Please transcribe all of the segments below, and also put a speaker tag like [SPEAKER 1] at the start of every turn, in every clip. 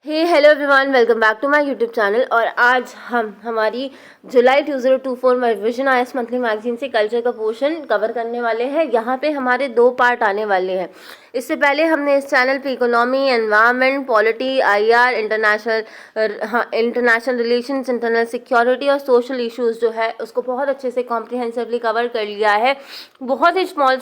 [SPEAKER 1] Hey hello everyone, welcome back to my YouTube channel. और आज हम हमारी जुलाई 2024 विजन आईएएस मंथली मैगजीन से कल्चर का पोर्शन कवर करने वाले हैं। यहाँ पे हमारे 2 पार्ट आने वाले हैं। इससे पहले हमने इस चैनल पे economy, environment, polity, IR, international relations, internal security और सोशल इश्यूज़ जो है उसको बहुत अच्छे से कॉम्प्रिहेंसिवली कवर कर लिया है। बहुत ही स्मॉल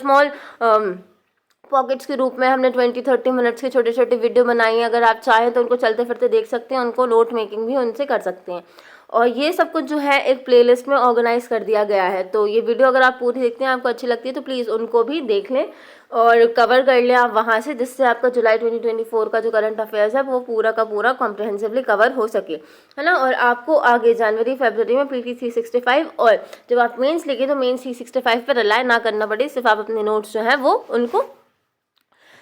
[SPEAKER 1] पॉकेट्स के रूप में हमने 20-30 मिनट्स की छोटे छोटे वीडियो बनाई हैं। अगर आप चाहें तो उनको चलते फिरते देख सकते हैं, उनको नोट मेकिंग भी उनसे कर सकते हैं। और ये सब कुछ जो है एक प्लेलिस्ट में ऑर्गेनाइज कर दिया गया है। तो ये वीडियो अगर आप पूरी देखते हैं, आपको अच्छी लगती है तो प्लीज़ उनको भी देख लें और कवर कर लें आप वहाँ से, जिससे आपका जुलाई 2024 का जो करंट अफेयर्स है वो पूरा का पूरा कॉम्प्रिहेंसिवली कवर हो सके, है ना। और आपको आगे जनवरी फरवरी में PT 365 और जब आप मेन्स लिखे तो मेन्स 365 पर रिलाय ना करना पड़े, सिर्फ आप अपने नोट्स जो हैं वो उनको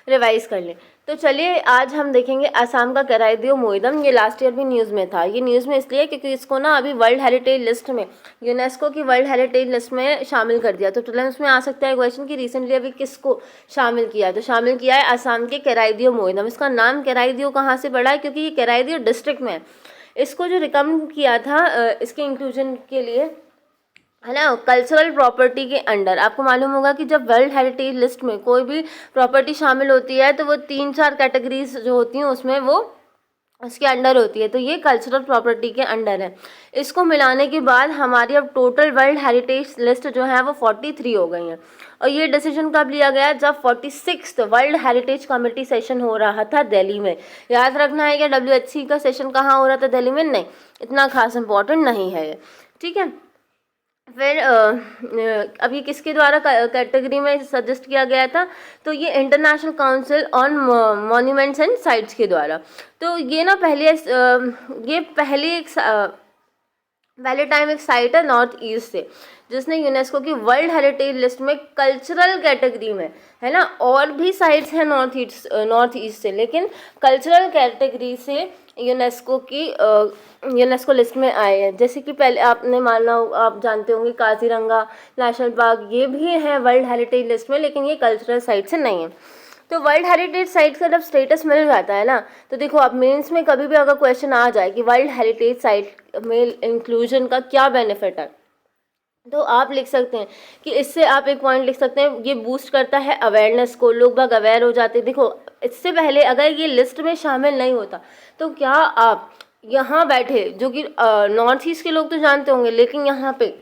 [SPEAKER 1] रिवाइज कर लें। तो चलिए आज हम देखेंगे असम का कराईदियो मोइदम। ये लास्ट ईयर भी न्यूज़ में था। ये न्यूज़ में इसलिए क्योंकि इसको ना अभी वर्ल्ड हेरिटेज लिस्ट में, यूनेस्को की वर्ल्ड हेरिटेज लिस्ट में शामिल कर दिया। तो प्रीलिम्स में आ सकता है क्वेश्चन कि रिसेंटली अभी किसको शामिल किया है। तो शामिल किया है असम के कराईदियो मोइदम। इसका नाम कराईदियो कहाँ से पड़ा है, क्योंकि ये कराईदियो डिस्ट्रिक्ट में है। इसको जो रिकमेंड किया था इसके इंक्लूजन के लिए, है ना, कल्चरल प्रॉपर्टी के अंडर। आपको मालूम होगा कि जब वर्ल्ड हेरिटेज लिस्ट में कोई भी प्रॉपर्टी शामिल होती है तो वो 3-4 कैटेगरीज जो होती हैं उसमें वो उसके अंडर होती है। तो ये कल्चरल प्रॉपर्टी के अंडर है। इसको मिलाने के बाद हमारी अब टोटल वर्ल्ड हेरिटेज लिस्ट जो है वो 43 हो गई हैं। और ये डिसीजन कब लिया गया, जब 46th world heritage committee session हो रहा था दिल्ली में। याद रखना है कि WHC का सेशन कहाँ हो रहा था, दिल्ली में। नहीं, इतना खास इंपॉर्टेंट नहीं है ये, ठीक है। फिर अभी किसके द्वारा कैटेगरी में सजेस्ट किया गया था, तो ये international council on monuments and sites के द्वारा। तो ये ना पहले टाइम एक साइट है नॉर्थ ईस्ट से, जिसने यूनेस्को की वर्ल्ड हेरिटेज लिस्ट में कल्चरल कैटेगरी में, है ना, और भी साइट्स हैं नॉर्थ ईस्ट से, लेकिन कल्चरल कैटेगरी से यूनेस्को लिस्ट में आए हैं। जैसे कि पहले आपने मानना आप जानते होंगे काजीरंगा नेशनल पार्क, ये भी है वर्ल्ड हेरिटेज लिस्ट में, लेकिन ये कल्चरल साइट से नहीं है। तो वर्ल्ड हेरिटेज साइट का जब स्टेटस मिल जाता है ना, तो देखो आप मेंस में कभी भी अगर क्वेश्चन आ जाए कि वर्ल्ड हेरिटेज साइट में इंक्लूजन का क्या बेनिफिट है, तो आप लिख सकते हैं कि इससे आप एक पॉइंट लिख सकते हैं, ये बूस्ट करता है अवेयरनेस को, लोग बाग अवेयर हो जाते हैं। देखो इससे पहले अगर ये लिस्ट में शामिल नहीं होता तो क्या आप यहाँ बैठे, जो कि नॉर्थ ईस्ट के लोग तो जानते होंगे, लेकिन यहाँ पे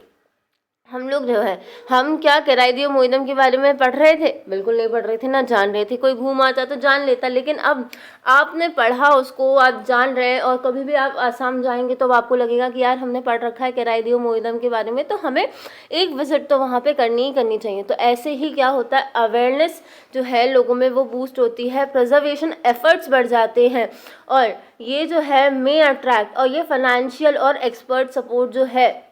[SPEAKER 1] हम लोग जो है, हम क्या कराईदियो मोइदम के बारे में पढ़ रहे थे? बिल्कुल नहीं पढ़ रहे थे, ना जान रहे थे। कोई घूम आता तो जान लेता, लेकिन अब आपने पढ़ा उसको, आप जान रहे हैं। और कभी भी आप आसाम जाएंगे तो आपको लगेगा कि यार हमने पढ़ रखा है कराईदियो मोइदम के बारे में, तो हमें एक विजिट तो वहाँ पे करनी ही करनी चाहिए। तो ऐसे ही क्या होता है, अवेयरनेस जो है लोगों में वो बूस्ट होती है, प्रिजर्वेशन एफर्ट्स बढ़ जाते हैं, और ये जो है मे अट्रैक्ट, और ये फाइनेंशियल और एक्सपर्ट सपोर्ट जो है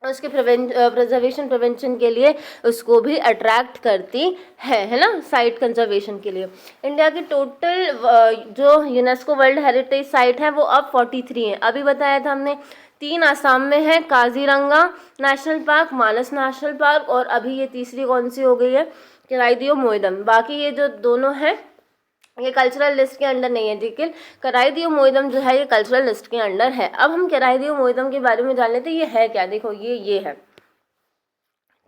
[SPEAKER 1] उसके प्रिजर्वेशन प्रिवेंशन के लिए उसको भी अट्रैक्ट करती है ना, साइट कंजर्वेशन के लिए। इंडिया की टोटल जो यूनेस्को वर्ल्ड हेरिटेज साइट है वो अब 43 है। अभी बताया था हमने 3 आसाम में है, काजीरंगा नेशनल पार्क, मानस नेशनल पार्क, और अभी ये तीसरी कौन सी हो गई है, कराईदियो मोइदम। बाकी ये जो दोनों है ये कल्चरल लिस्ट के अंडर नहीं है, लेकिन कराईदियो मोइदम जो है ये कल्चरल लिस्ट के अंडर है। अब हम कराईदियो मोइदम के बारे में जान लेते हैं, ये है क्या। देखो ये है,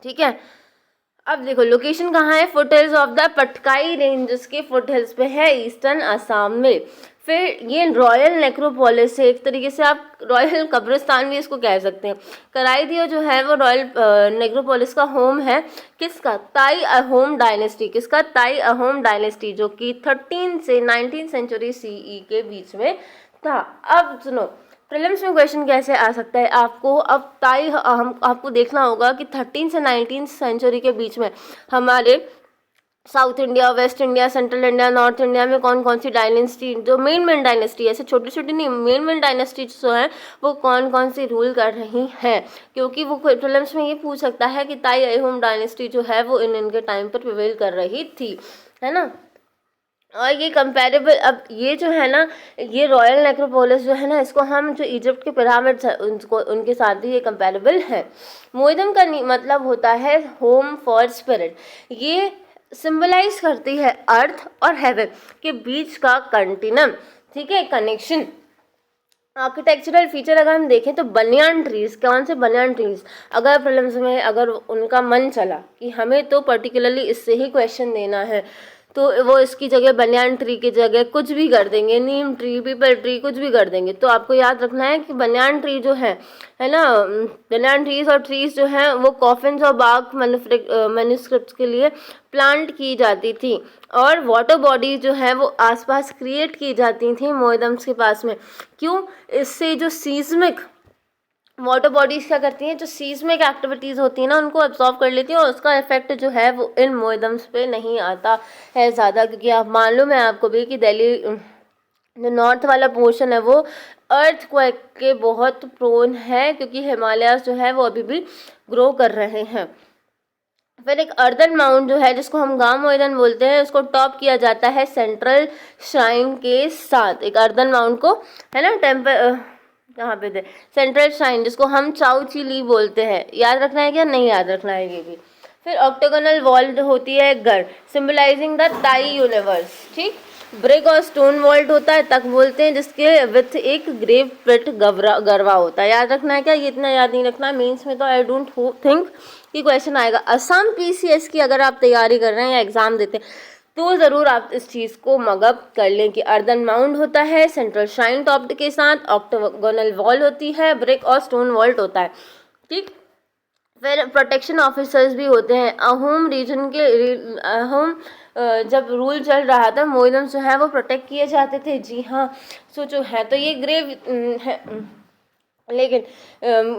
[SPEAKER 1] ठीक है। अब देखो लोकेशन कहाँ है, foothills of the Patkai ranges के फुटहिल्स पे है, ईस्टर्न आसाम में। फिर ये रॉयल नेक्रोपोलिस है, एक तरीके से आप रॉयल कब्रिस्तान भी इसको कह सकते हैं। कराईदियो जो है वो रॉयल नेक्रोपोलिस का होम है, किसका, ताई अहोम डायनेस्टी। किसका, ताई अहोम डायनेस्टी, जो कि 13 से 19 सेंचुरी CE के बीच में था। अब सुनो प्रीलिम्स में क्वेश्चन कैसे आ सकता है आपको। अब आपको देखना होगा कि 13 से 19 सेंचुरी के बीच में हमारे south India, waste India, central India, north India में कौन कौन सी डायनेस्टी, जो मेन डायनेस्टी, ऐसे छोटी छोटी नहीं, मेन डायनेस्टी जो है वो कौन कौन सी रूल कर रही हैं, क्योंकि वो प्रीलिम्स में ये पूछ सकता है कि ताई अहोम डायनेस्टी जो है वो इनके टाइम पर प्रिवेल कर रही थी, है ना। और ये कंपेरेबल, अब ये जो है ना, ये रॉयल नेक्रोपोलिस जो है ना, इसको हम जो इजिप्ट के पिरामिड्स है उनको, उनके साथ भी ये कंपेरेबल है। मोइदम का मतलब होता है होम फॉर स्पिरिट। ये सिंबलाइज करती है अर्थ और हेवन के बीच का कंटिन्यूम, ठीक है, कनेक्शन। आर्किटेक्चरल फीचर अगर हम देखें तो बनियान ट्रीज, कौन से बनियान ट्रीज, अगर प्रीलिम्स में अगर उनका मन चला कि हमें तो पर्टिकुलरली इससे ही क्वेश्चन देना है, तो वो इसकी जगह बनियान ट्री की जगह कुछ भी कर देंगे, नीम ट्री, पीपल ट्री, कुछ भी कर देंगे। तो आपको याद रखना है कि बनियान ट्री जो है ना, बनियान ट्रीज और ट्रीज जो हैं वो कॉफिन्स और बाग मैन्युस्क्रिप्ट्स के लिए प्लांट की जाती थी, और वाटर बॉडीज जो है वो आसपास क्रिएट की जाती थी मोएदम्स के पास में। क्यों? इससे जो सीस्मिक वाटर बॉडीज़ क्या करती हैं, जो सीस्मिक एक्टिविटीज़ होती हैं ना, उनको एब्जॉर्व कर लेती हैं, और उसका इफेक्ट जो है वो इन मोएदम्स पे नहीं आता है ज़्यादा। क्योंकि आप मालूम है आपको भी कि दिल्ली जो नॉर्थ वाला पोर्शन है वो अर्थक्वेक के बहुत प्रोन है, क्योंकि हिमालयाज जो है वो अभी भी ग्रो कर रहे हैं। फिर एक अर्दन माउंट जो है जिसको हम गांव मोइदन बोलते हैं, उसको टॉप किया जाता है सेंट्रल श्राइन के साथ। एक अर्दन माउंट को है ना यहाँ पे थे सेंट्रल श्राइन, जिसको हम चाउ चिली बोलते हैं। याद रखना है क्या? नहीं याद रखना है ये भी। फिर ऑक्टागोनल वॉल होती है घर, सिंबलाइजिंग द ताई यूनिवर्स। ठीक, ब्रिक और स्टोन वॉल्ट होता है, तक बोलते हैं, जिसके विथ एक ग्रेव पिट गरवा होता है। याद रखना है क्या? ये इतना याद नहीं रखना, मेंस में तो आई डोंट थिंक कि क्वेश्चन आएगा। असम पीसीएस की अगर आप तैयारी कर रहे हैं या एग्जाम देते हैं तो ज़रूर आप इस चीज़ को मगअप कर लें कि अर्दन माउंट होता है सेंट्रल श्राइन टॉप्ड के साथ, ऑक्टागोनल वॉल होती है, ब्रिक और स्टोन वॉल्ट होता है। ठीक, फिर प्रोटेक्शन ऑफिसर्स भी होते हैं। अहोम रीजन के अहोम जब रूल चल रहा था, मोइदम्स जो है वो प्रोटेक्ट किए जाते थे। जी हाँ, सोचो है तो ये ग्रेव है, लेकिन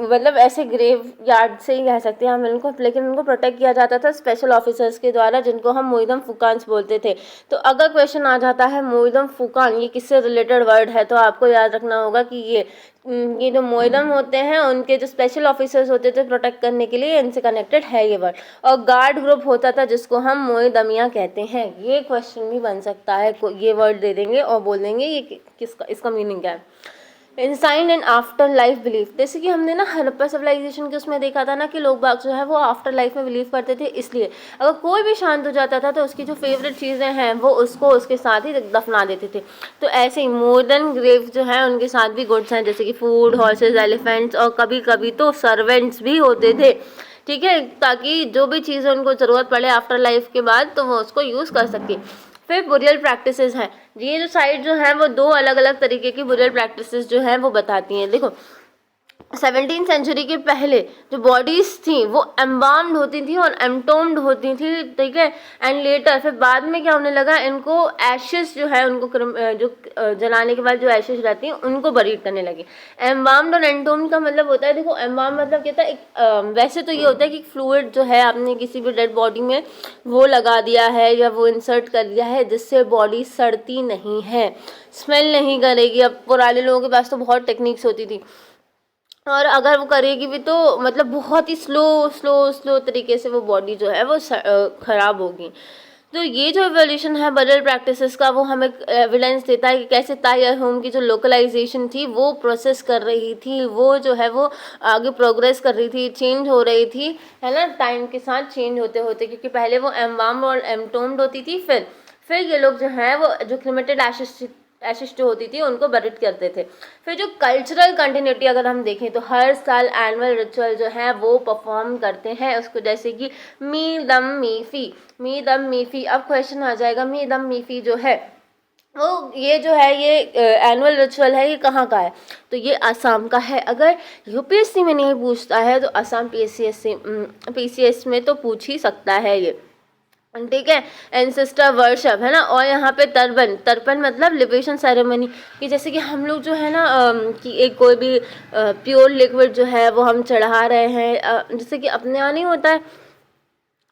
[SPEAKER 1] मतलब ऐसे ग्रेव यार्ड से ही कह सकते हैं हम इनको, लेकिन उनको प्रोटेक्ट किया जाता था स्पेशल ऑफिसर्स के द्वारा, जिनको हम मोइदम फुकान्स बोलते थे। तो अगर क्वेश्चन आ जाता है मोइदम फुकान ये किससे रिलेटेड वर्ड है, तो आपको याद रखना होगा कि ये जो मोइदम होते हैं उनके जो स्पेशल ऑफिसर्स होते थे प्रोटेक्ट करने के लिए, इनसे कनेक्टेड है ये वर्ड। और गार्ड ग्रुप होता था जिसको हम मोइदमिया कहते हैं। ये क्वेश्चन भी बन सकता है, ये वर्ड दे देंगे और बोल देंगे ये किसका, इसका मीनिंग क्या है। इंसाइन एंड आफ्टर लाइफ बिलीफ, जैसे कि हमने ना हड़प्पा सिविलाइजेशन के उसमें देखा था ना कि लोग बाग जो है वो आफ्टर लाइफ में बिलीव करते थे। इसलिए अगर कोई भी शांत हो जाता था तो उसकी जो फेवरेट चीज़ें हैं वो उसको उसके साथ ही दफना देते थे। तो ऐसे ही मॉडर्न ग्रेव जो है उनके साथ भी गुड्स हैं, जैसे कि फूड, हॉर्सेज, एलिफेंट्स और कभी कभी तो सर्वेंट्स भी होते थे। ठीक है, ताकि जो भी चीज़ें उनको ज़रूरत पड़े आफ्टर लाइफ के बाद तो वो उसको यूज़ कर सके। फिर बुरियल प्रैक्टिसेस हैं। ये जो साइट जो है वो दो अलग अलग तरीके की बुरियल प्रैक्टिसेस जो है वो बताती हैं। देखो 17वीं सेंचुरी के पहले जो बॉडीज़ थी वो एम्बाम्ड होती थी और एम्टोम्ड होती थी। ठीक है, एंड लेटर फिर बाद में क्या होने लगा, इनको एशेस जो है उनको जो जलाने के बाद जो एशेस रहती हैं उनको बरीड करने लगे। एम्बाम्ड और एंटोम्ड का मतलब होता है, देखो एम्बाम मतलब क्या था, एक वैसे तो ये होता है कि फ्लूइड जो है आपने किसी भी डेड बॉडी में वो लगा दिया है या वो इंसर्ट कर दिया है जिससे बॉडी सड़ती नहीं है, स्मेल नहीं करेगी। अब पुराने लोगों के पास तो बहुत टेक्निक्स होती थी, और अगर वो करेगी भी तो मतलब बहुत ही स्लो तरीके से वो बॉडी जो है वो ख़राब होगी। तो ये जो एवोल्यूशन है बरियल प्रैक्टिसेस का वो हमें एविडेंस देता है कि कैसे ताई अहोम की जो लोकलाइजेशन थी वो प्रोसेस कर रही थी, वो जो है वो आगे प्रोग्रेस कर रही थी, चेंज हो रही थी, है ना, टाइम के साथ चेंज होते होते। क्योंकि पहले वो एम्बाम्ड और एम्टोम्ड होती थी, फिर ये लोग जो हैं वो जो क्रिमेटेड एशेस जो होती थी उनको बरिड करते थे। फिर जो कल्चरल कंटिन्यूटी अगर हम देखें तो हर साल एनुअल रिचुअल जो है वो परफॉर्म करते हैं उसको, जैसे कि मी दम मीफी। अब क्वेश्चन आ जाएगा मी दम मीफी जो है वो ये जो है ये एनुअल रिचुअल है, ये कहाँ का है, तो ये असम का है। अगर यूपीएससी में नहीं पूछता है तो असम पीसीएस में तो पूछ ही सकता है ये। ठीक है, एंसेस्टर वर्शिप है ना। और यहाँ पे तर्पण मतलब लिबेशन सेरेमनी, कि जैसे कि हम लोग जो है ना कि एक कोई भी प्योर लिक्विड जो है वो हम चढ़ा रहे हैं, जैसे कि अपने यहाँ नहीं होता है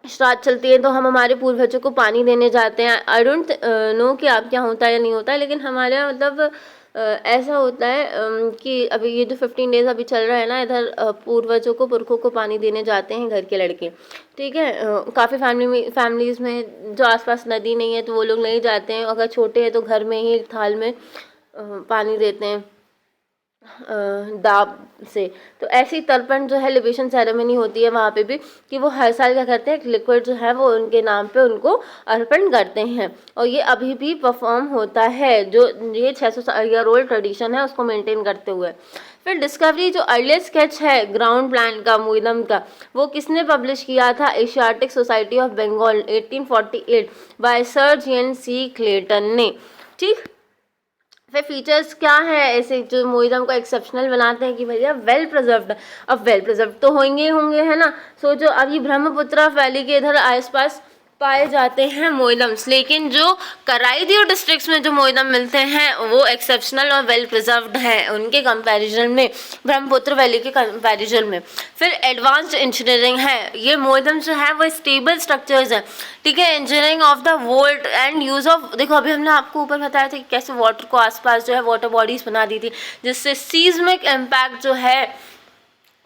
[SPEAKER 1] श्राद्ध चलती है तो हम हमारे पूर्वजों को पानी देने जाते हैं। आई डोंट नो कि आप क्या होता है या नहीं होता है, लेकिन हमारे यहाँ मतलब ऐसा होता है कि अभी ये जो 15 डेज़ अभी चल रहा है ना, इधर पूर्वजों को पुरखों को पानी देने जाते हैं घर के लड़के। ठीक है, काफ़ी फैमिलीज़ में जो आसपास नदी नहीं है तो वो लोग नहीं जाते हैं, अगर छोटे हैं तो घर में ही थाल में पानी देते हैं। दाब से। तो ऐसी तर्पण जो है लिबेशन सेरेमनी होती है वहाँ पे भी, कि वो हर साल क्या करते हैं, एक लिक्विड जो है वो उनके नाम पे उनको अर्पण करते हैं, और ये अभी भी परफॉर्म होता है, जो ये 600 ईयर ओल्ड ट्रेडिशन है उसको मेंटेन करते हुए। फिर डिस्कवरी, जो अर्लीस्ट स्केच है ग्राउंड प्लान का मोइदम का, वो किसने पब्लिश किया था, Asiatic Society of Bengal 1848 by sir G N C. Clayton ने। ठीक। फिर फीचर्स क्या है ऐसे जो मोइदम को एक्सेप्शनल बनाते हैं कि भैया वेल प्रिजर्व्ड। अब वेल प्रिजर्व तो होंगे है ना। सोचो अब ये ब्रह्मपुत्र वैली के इधर आसपास पाए जाते हैं मोइदम्स, लेकिन जो कराईदियो डिस्ट्रिक्ट्स में जो मोइदम मिलते हैं वो एक्सेप्शनल और वेल प्रिजर्व्ड हैं उनके कंपैरिजन में, ब्रह्मपुत्र वैली के कंपैरिजन में। फिर एडवांस्ड इंजीनियरिंग है, ये मोइदम जो है वो स्टेबल स्ट्रक्चर्स हैं, ठीक है। Engineering of the volt and use of, देखो अभी हमने आपको ऊपर बताया था कि कैसे वाटर को आसपास जो है वाटर बॉडीज बना दी थी जिससे सीज्मिक इम्पैक्ट जो है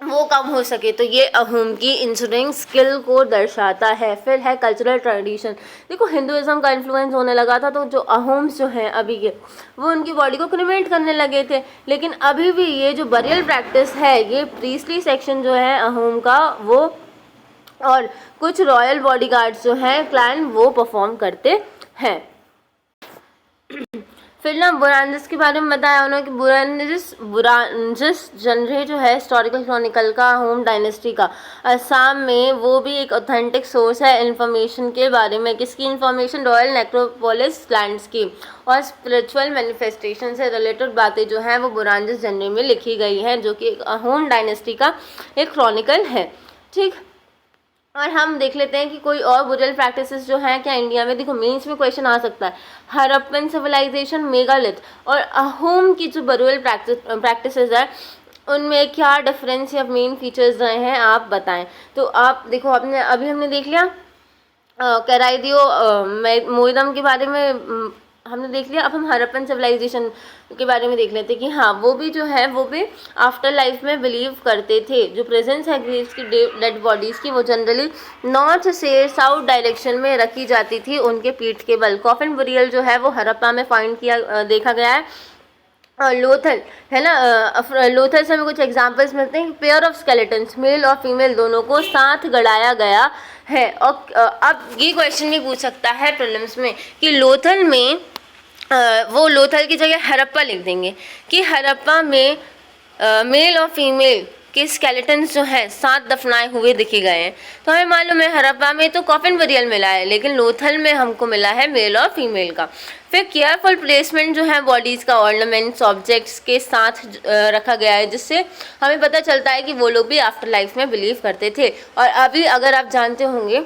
[SPEAKER 1] वो कम हो सके, तो ये अहोम की इंजीनियरिंग स्किल को दर्शाता है। फिर है कल्चरल ट्रेडिशन, देखो हिंदुइज्म का इन्फ्लुएंस होने लगा था, तो जो अहोम्स जो हैं अभी के, वो उनकी बॉडी को क्रिमेट करने लगे थे, लेकिन अभी भी ये जो बरियल प्रैक्टिस है, ये प्रीस्टली सेक्शन जो है अहोम का वो और कुछ रॉयल बॉडीगार्ड्स जो हैं क्लैन वो परफॉर्म करते हैं। फिर ना बुरानजिस के बारे में बताया उन्होंने कि बुरानजिस जनरे जो है हिस्टोरिकल क्रॉनिकल का होम डायनेस्टी का, असम में, वो भी एक ऑथेंटिक सोर्स है इन्फॉर्मेशन के बारे में। किसकी इन्फॉर्मेशन, रॉयल नेक्रोपोलिस लैंड्स की और स्पिरिचुअल मैनिफेस्टेशन से रिलेटेड बातें जो हैं वो बुरानजिस जनरे में लिखी गई हैं, जो कि एक होम डायनेस्टी का एक क्रॉनिकल है। ठीक। और हम देख लेते हैं कि कोई और बुरियल प्रैक्टिसेस जो हैं क्या इंडिया में। देखो मेंस में क्वेश्चन आ सकता है, हड़प्पन सिविलाइजेशन, मेगालिथ और अहोम की जो बुरियल प्रैक्टिसेस है उनमें क्या डिफरेंस या मेन फीचर्स रहे हैं आप बताएं। तो आप देखो आपने अभी हमने देख लिया कराईदियो मोइदम के बारे में हमने देख लिया। अब हम हड़प्पन सिविलाइजेशन के बारे में देख लेते हैं कि हाँ वो भी जो है वो भी आफ्टर लाइफ में बिलीव करते थे। जो प्रेजेंस है ग्रेव्स की डेड बॉडीज़ की वो जनरली नॉर्थ से साउथ डायरेक्शन में रखी जाती थी उनके पीठ के बल। कॉफिन बुरियल जो है वो हड़प्पा में फाइंड किया देखा गया है। लोथल है ना, लोथल से हमें कुछ एग्जांपल्स मिलते हैं। पेयर ऑफ स्केलेटन्स मेल और फीमेल दोनों को साथ गड़ाया गया है। और अब ये क्वेश्चन भी पूछ सकता है प्रीलिम्स में कि लोथल में वो लोथल की जगह हड़प्पा लिख देंगे कि हड़प्पा में मेल और फीमेल के स्केलेटन्स जो हैं साथ दफनाए हुए दिखे गए हैं। तो हमें मालूम है हड़प्पा में तो कॉफिन बुरियल मिला है, लेकिन लोथल में हमको मिला है मेल और फीमेल का। फिर केयरफुल प्लेसमेंट जो है बॉडीज़ का ऑर्नामेंट्स ऑब्जेक्ट्स के साथ रखा गया है, जिससे हमें पता चलता है कि वो लोग भी आफ्टर लाइफ में बिलीव करते थे। और अभी अगर आप जानते होंगे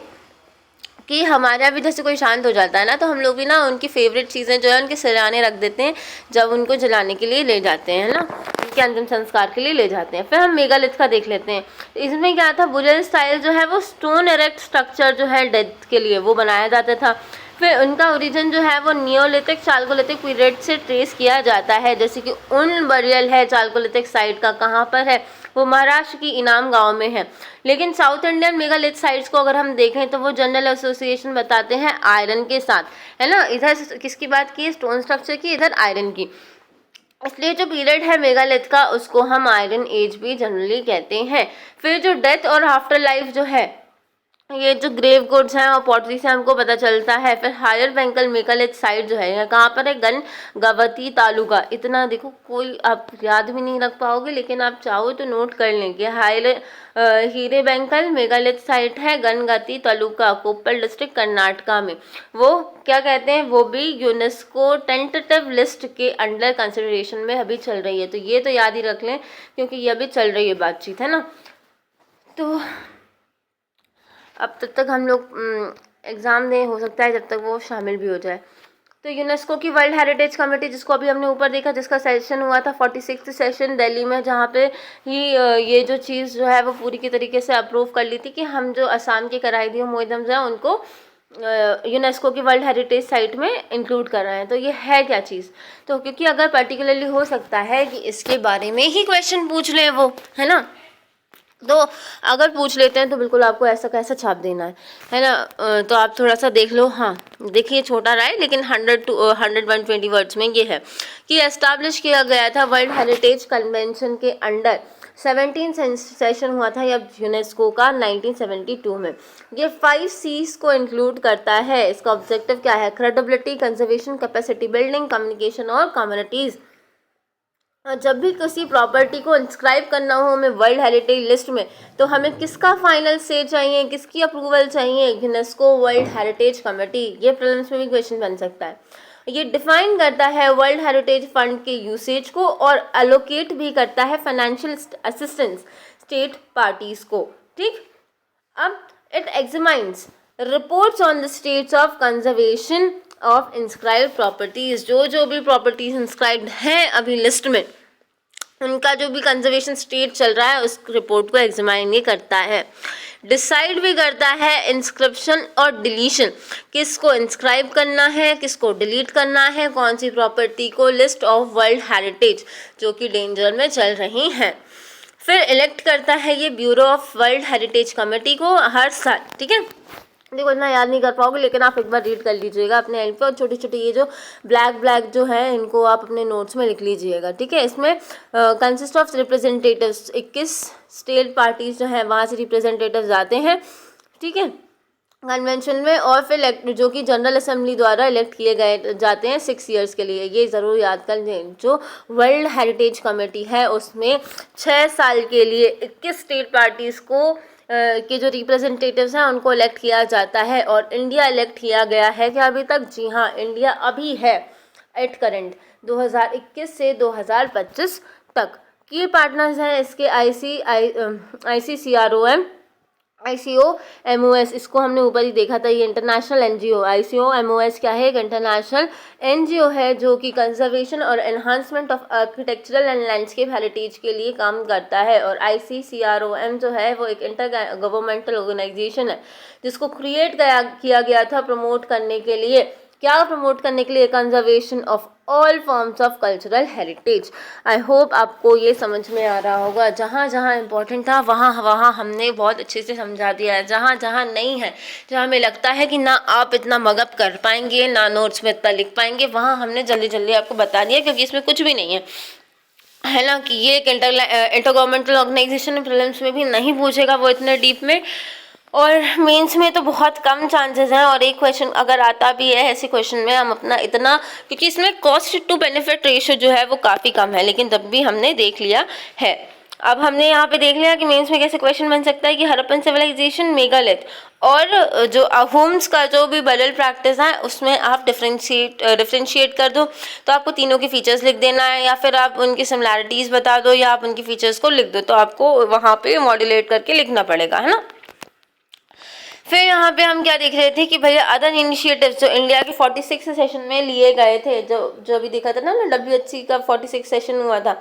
[SPEAKER 1] कि हमारे अभी जैसे कोई शांत हो जाता है ना, तो हम लोग भी ना उनकी फेवरेट चीज़ें जो है उनके सिराने रख देते हैं जब उनको जलाने के लिए ले जाते हैं ना, उनके अंतिम संस्कार के लिए ले जाते हैं। फिर हम मेगालिथ का देख लेते हैं। इसमें क्या था, बुरियल स्टाइल जो है वो स्टोन एरेक्ट स्ट्रक्चर जो है डेथ के लिए वो बनाया जाता था। फिर उनका ओरिजिन जो है वो नियोलिथिक चालकोलिथिक पीरियड से ट्रेस किया जाता है, जैसे कि उन बरियल है चालकोलिथिक साइट का कहाँ पर है, वो महाराष्ट्र की इनाम गांव में है। लेकिन साउथ इंडियन मेगालिथ साइट्स को अगर हम देखें तो वो जनरल एसोसिएशन बताते हैं आयरन के साथ, है ना। इधर किसकी बात की, स्टोन स्ट्रक्चर की, इधर आयरन की। इसलिए जो पीरियड है मेगालिथ का उसको हम आयरन एज भी जनरली कहते हैं। फिर जो डेथ और आफ्टर लाइफ जो है ये जो ग्रेव कोड्स हैं और पॉटरी से हमको पता चलता है। फिर हायर बेंगल मेगालिथ साइट जो है यह कहाँ पर है, गनगवती तालुका। इतना देखो कोई आप याद भी नहीं रख पाओगे, लेकिन आप चाहो तो नोट कर लेंगे। हीरे बेंगल मेगालिथ साइट है गनगवती तालुका, कोप्पल डिस्ट्रिक्ट कर्नाटका में। वो क्या कहते हैं, वो भी यूनेस्को टेंटेटिव लिस्ट के अंडर कंसिडरेशन में अभी चल रही है। तो ये तो याद ही रख लें क्योंकि ये अभी चल रही है बातचीत, है ना। तो अब तब तक हम लोग एग्ज़ाम दें, हो सकता है जब तक वो शामिल भी हो जाए। तो यूनेस्को की वर्ल्ड हेरिटेज कमेटी, जिसको अभी हमने ऊपर देखा, जिसका सेशन हुआ था 46th सेशन दिल्ली में, जहाँ पे ही ये जो चीज़ जो है वो पूरी की तरीके से अप्रूव कर ली थी कि हम जो असम के कराईदियो मोइदम्स हैं उनको यूनेस्को की वर्ल्ड हेरिटेज साइट में इंक्लूड कर रहे हैं। तो ये है क्या चीज़, तो क्योंकि अगर पर्टिकुलरली हो सकता है कि इसके बारे में ही क्वेश्चन पूछ ले वो, है ना। तो अगर पूछ लेते हैं तो बिल्कुल आपको ऐसा कैसा छाप देना है ना। तो आप थोड़ा सा देख लो। हाँ देखिए छोटा रहा है लेकिन 100 वर्ड्स में ये है कि एस्टैब्लिश किया गया था वर्ल्ड हेरिटेज कन्वेंशन के अंडर 17 सेशन हुआ था या यूनेस्को का 1972 में। ये 5 C's को इंक्लूड करता है। इसका ऑब्जेक्टिव क्या है? Credibility, conservation, capacity building, communication और कम्युनिटीज़। जब भी किसी प्रॉपर्टी को इंस्क्राइब करना हो हमें वर्ल्ड हेरिटेज लिस्ट में, तो हमें किसका फाइनल से चाहिए, किसकी अप्रूवल चाहिए? UNESCO world heritage committee. ये प्रीलिम्स में भी क्वेश्चन बन सकता है। ये डिफाइन करता है वर्ल्ड हेरिटेज फंड के यूसेज को और एलोकेट भी करता है फाइनेंशियल असिस्टेंस स्टेट पार्टीज को। ठीक, अब it examines reports on the states of conservation of inscribed properties. जो भी प्रॉपर्टीज इंस्क्राइब्ड हैं अभी लिस्ट में, उनका जो भी कंजर्वेशन स्टेट चल रहा है उस रिपोर्ट को एग्जामाइन ये करता है। डिसाइड भी करता है इंस्क्रिप्शन और डिलीशन, किसको इंस्क्राइब करना है, किसको डिलीट करना है, कौन सी प्रॉपर्टी को लिस्ट ऑफ वर्ल्ड हेरिटेज जो कि डेंजर में चल रही हैं। फिर इलेक्ट करता है ये bureau of world heritage committee को हर साल। ठीक है, देखो इतना याद नहीं कर पाओगे लेकिन आप एक बार रीड कर लीजिएगा अपने एंड पे, और छोटी छोटी ये जो ब्लैक जो है इनको आप अपने नोट्स में लिख लीजिएगा। ठीक है, इसमें consist of representatives, 21 state parties जो हैं वहाँ से रिप्रेजेंटेटिव्स आते हैं। ठीक है, कन्वेंशन में, और फिर जो कि जनरल असेंबली द्वारा इलेक्ट किए गए जाते हैं 6 ईयर्स के लिए। ये ज़रूर याद कर लें। जो वर्ल्ड हेरिटेज कमेटी है उसमें 6 साल के लिए 21 स्टेट पार्टीज़ को के जो रिप्रेजेंटेटिव्स हैं उनको इलेक्ट किया जाता है। और इंडिया इलेक्ट किया गया है क्या अभी तक? जी हाँ, इंडिया अभी है एट करेंट 2021 से 2025 तक। की पार्टनर्स हैं इसके ICCROM, ICOMOS, इसको हमने ऊपर ही देखा था। ये इंटरनेशनल NGO, ICOMOS क्या है? एक इंटरनेशनल NGO है जो कि कंजर्वेशन और enhancement of architectural and landscape heritage के लिए काम करता है। और ICCROM जो है वो एक इंटर गवर्नमेंटल ऑर्गेनाइजेशन है जिसको क्रिएट किया गया था प्रमोट करने के लिए। क्या प्रमोट करने के लिए? Conservation of all forms of cultural heritage. I hope आपको ये समझ में आ रहा होगा। जहाँ जहाँ इम्पोर्टेंट था वहाँ हमने बहुत अच्छे से समझा दिया है। जहाँ जहाँ नहीं है, जहाँ हमें लगता है कि ना आप इतना मगअप कर पाएंगे ना नोट्स में इतना लिख पाएंगे, वहाँ हमने जल्दी जल्दी आपको बता दिया, क्योंकि इसमें कुछ भी नहीं है ना। कि ये एक इंटर गवर्नमेंटल ऑर्गेनाइजेशन प्रीलिम्स में भी नहीं पूछेगा वो इतने डीप में, और मेंस में तो बहुत कम चांसेस हैं। और एक क्वेश्चन अगर आता भी है ऐसे क्वेश्चन में हम अपना इतना, क्योंकि इसमें कॉस्ट टू बेनिफिट रेशियो जो है वो काफ़ी कम है, लेकिन तब भी हमने देख लिया है। अब हमने यहाँ पे देख लिया कि मेंस में कैसे क्वेश्चन बन सकता है कि हड़प्पन सिविलाइजेशन, मेगालिथ और जो अहोम्स का जो भी बरल प्रैक्टिस है उसमें आप डिफ्रेंशिएट कर दो। तो आपको तीनों के फीचर्स लिख देना है, या फिर आप उनकी सिमिलैरिटीज़ बता दो, या आप उनकी फीचर्स को लिख दो। तो आपको वहाँ पे मॉड्यूलेट करके लिखना पड़ेगा, है ना। फिर यहाँ पे हम क्या देख रहे थे कि भैया अदर इनिशिएटिव्स जो इंडिया के 46 सेशन में लिए गए थे, जो अभी देखा था ना WHC का 46 सेशन हुआ था।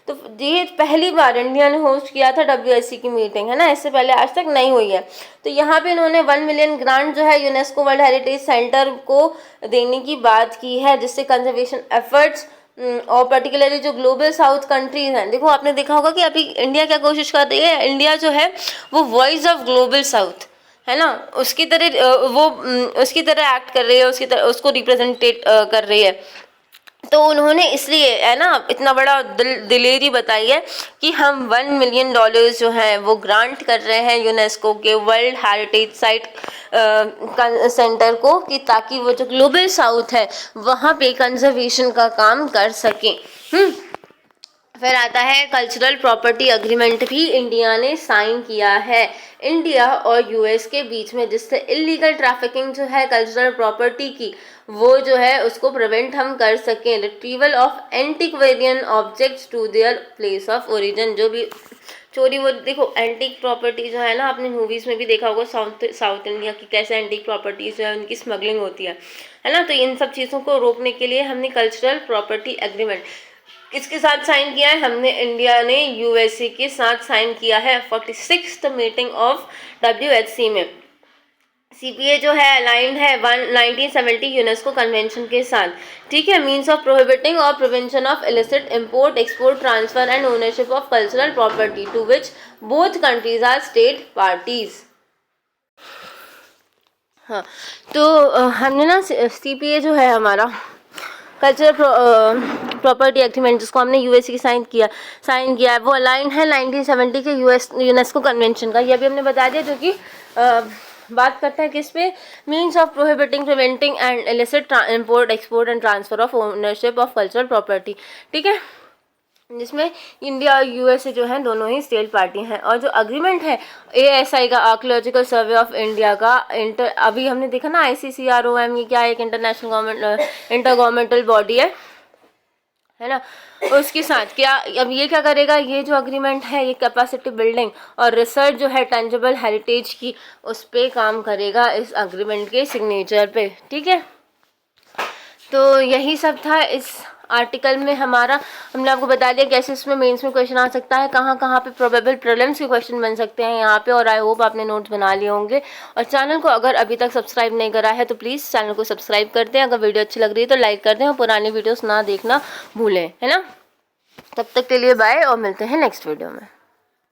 [SPEAKER 1] तो ये पहली बार इंडिया ने होस्ट किया था WHC की मीटिंग, है ना। इससे पहले आज तक नहीं हुई है। तो यहाँ पे इन्होंने 1 मिलियन ग्रांट जो है यूनेस्को वर्ल्ड हेरिटेज सेंटर को देने की बात की है, जिससे कंजर्वेशन एफर्ट्स और पर्टिकुलरली जो ग्लोबल साउथ कंट्रीज हैं। देखो आपने देखा होगा कि अभी इंडिया क्या कोशिश कर रही है, इंडिया जो है वो वॉइस ऑफ ग्लोबल साउथ, है ना, उसकी तरह एक्ट कर रही है, उसकी तरह उसको रिप्रेजेंटेट कर रही है। तो उन्होंने इसलिए, है ना, इतना बड़ा दिलेरी बताई है कि हम $1 मिलियन जो है वो ग्रांट कर रहे हैं यूनेस्को के वर्ल्ड हेरिटेज साइट सेंटर को, कि ताकि वो जो ग्लोबल साउथ है वहाँ पे कंजर्वेशन का काम कर सकें। फिर आता है कल्चरल प्रॉपर्टी अग्रीमेंट भी इंडिया ने साइन किया है इंडिया और US के बीच में, जिससे इलीगल ट्रैफिकिंग जो है कल्चरल प्रॉपर्टी की वो जो है उसको प्रिवेंट हम कर सकें। Retrieval of antiquarian objects to their place of origin, जो भी चोरी, वो देखो एंटीक प्रॉपर्टी जो है ना, आपने मूवीज़ में भी देखा होगा साउथ इंडिया की कैसे एंटीक प्रॉपर्टीज जो है उनकी स्मगलिंग होती है ना। तो इन सब चीज़ों को रोकने के लिए हमने कल्चरल प्रॉपर्टी एग्रीमेंट किसके साथ साइन किया है? हमने, इंडिया ने USA के साथ साइन किया है 46th मीटिंग ऑफ WHC में। CPA जो है अलाइंड है 1970 यूनेस्को कन्वेंशन के साथ, ठीक है, मीन्स ऑफ प्रोहिबिटिंग और prevention of illicit import, export, transfer and ownership of cultural property to which both countries are state parties. हाँ, तो हमने ना CPA जो है हमारा कल्चरल प्रॉपर्टी एग्रीमेंट, जिसको हमने यूएस की साइन किया है, वो अलाइन है 1970 के यूनेस्को कन्वेंशन का। ये अभी हमने बता दिया, जो कि बात करता है किस पे, means of prohibiting, preventing and illicit import, export and transfer of ownership of cultural property, ठीक है, जिसमें इंडिया और यूएसए जो है दोनों ही स्टेट पार्टी हैं। और जो अग्रीमेंट है ASI का, आर्कियोलॉजिकल सर्वे ऑफ इंडिया का, अभी हमने देखा ना ICCROM, ये क्या है, एक इंटर गवर्नमेंटल बॉडी है ना, उसके साथ क्या, अब ये क्या करेगा, ये जो अग्रीमेंट है ये कैपेसिटी बिल्डिंग और रिसर्च जो है टेंजिबल हेरिटेज की, उस पर काम करेगा इस अग्रीमेंट के सिग्नेचर पे, ठीक है। तो यही सब था इस आर्टिकल में हमारा। हमने आपको बता दिया कैसे इसमें मेंस में क्वेश्चन आ सकता है, कहाँ कहाँ पे प्रोबेबल प्रीलिम्स के क्वेश्चन बन सकते हैं यहाँ पे, और आई होप आपने नोट्स बना लिए होंगे। और चैनल को अगर अभी तक सब्सक्राइब नहीं करा है तो प्लीज़ चैनल को सब्सक्राइब कर दें, अगर वीडियो अच्छी लग रही है तो लाइक कर दें, और पुरानी वीडियोज़ ना देखना भूलें, है ना। तब तक के लिए बाय, और मिलते हैं नेक्स्ट वीडियो में।